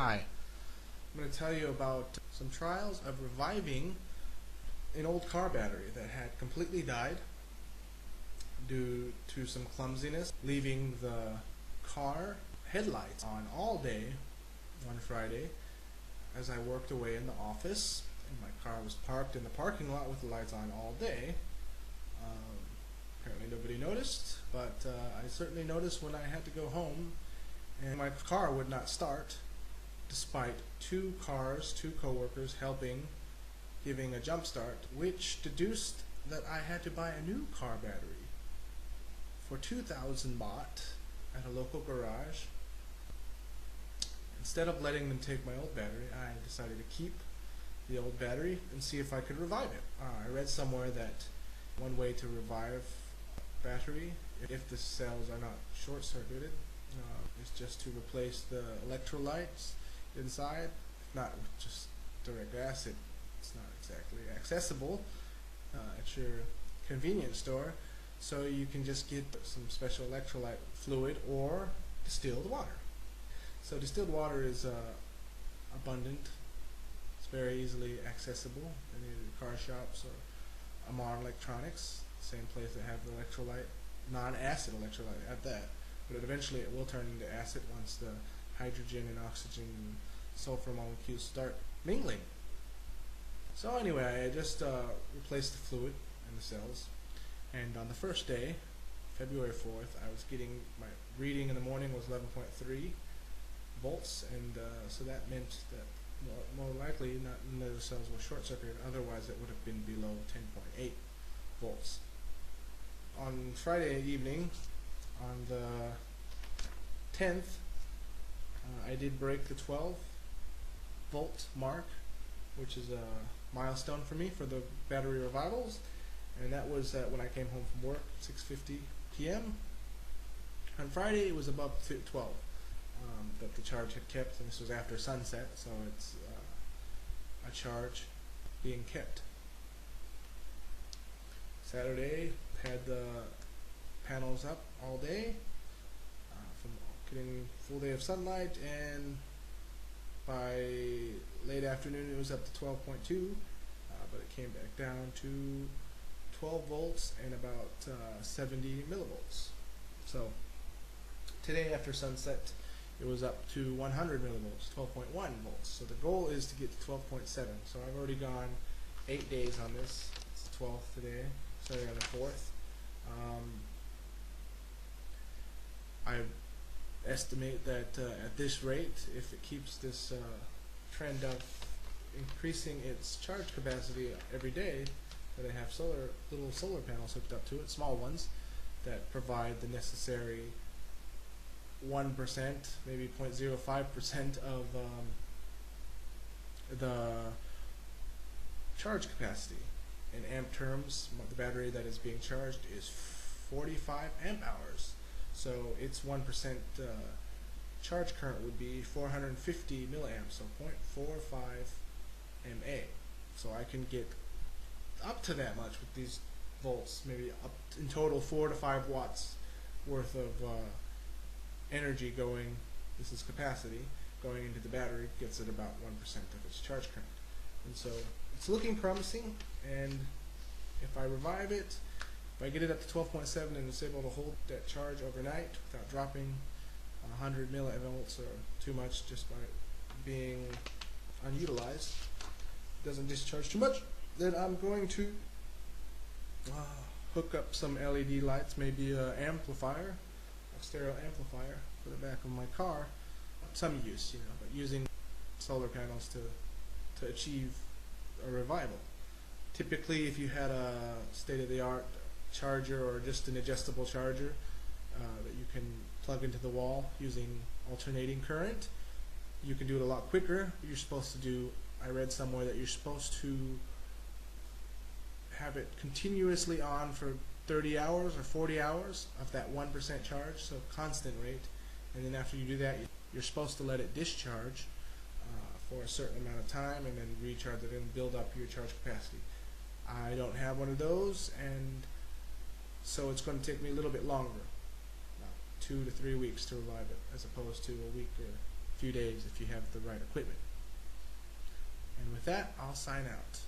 Hi, I'm going to tell you about some trials of reviving an old car battery that had completely died due to some clumsiness, leaving the car headlights on all day one Friday as I worked away in the office, and my car was parked in the parking lot with the lights on all day. Apparently nobody noticed, but I certainly noticed when I had to go home and my car would not start despite two co-workers helping, giving a jump start, which deduced that I had to buy a new car battery for 2,000 baht at a local garage. Instead of letting them take my old battery, I decided to keep the old battery and see if I could revive it. I read somewhere that one way to revive battery, if the cells are not short-circuited, is just to replace the electrolytes inside. If not with just direct acid, it's not exactly accessible at your convenience store, so you can just get some special electrolyte fluid or distilled water. So distilled water is abundant. It's very easily accessible in either car shops or Amar Electronics, same place that have the electrolyte, non-acid electrolyte at that. But eventually it will turn into acid once the hydrogen and oxygen and sulfur molecules start mingling. So anyway, I just replaced the fluid in the cells, and on the first day, February 4th, I was getting, my reading in the morning was 11.3 volts, and so that meant that more likely none of the cells were short-circuited, otherwise it would have been below 10.8 volts. On Friday evening, on the 10th, I did break the 12 volt mark, which is a milestone for me for the battery revivals, and that was when I came home from work, 6:50 p.m. On Friday it was above 12 that the charge had kept, and this was after sunset, so it's a charge being kept. Saturday had the panels up all day, from getting full day of sunlight, and by late afternoon it was up to 12.2, but it came back down to 12 volts and about 70 millivolts. So today after sunset it was up to 100 millivolts, 12.1 volts. So the goal is to get to 12.7. So I've already gone 8 days on this. It's the 12th today, starting on the 4th. I estimate that at this rate, if it keeps this trend of increasing its charge capacity every day, that I have little solar panels hooked up to it, small ones, that provide the necessary 1%, maybe 0.05% of the charge capacity. In amp terms, the battery that is being charged is 45 amp hours. So its 1% charge current would be 450 milliamps, so 0.45 mA. So I can get up to that much with these volts, maybe up in total 4 to 5 watts worth of energy going, this is capacity, going into the battery, gets it about 1% of its charge current. And so it's looking promising, and if I revive it, if I get it up to 12.7 and it's able to hold that charge overnight without dropping 100 millivolts or too much just by being unutilized, doesn't discharge too much, then I'm going to hook up some LED lights, maybe an amplifier, a stereo amplifier for the back of my car. Some use, but using solar panels to achieve a revival. Typically, if you had a state-of-the-art charger or just an adjustable charger that you can plug into the wall using alternating current, you can do it a lot quicker. You're supposed to do, I read somewhere that you're supposed to have it continuously on for 30 hours or 40 hours of that 1% charge, so constant rate, and then after you do that, you're supposed to let it discharge for a certain amount of time and then recharge it and build up your charge capacity. I don't have one of those, and so it's going to take me a little bit longer, about 2 to 3 weeks to revive it, as opposed to a week or few days if you have the right equipment. And with that, I'll sign out.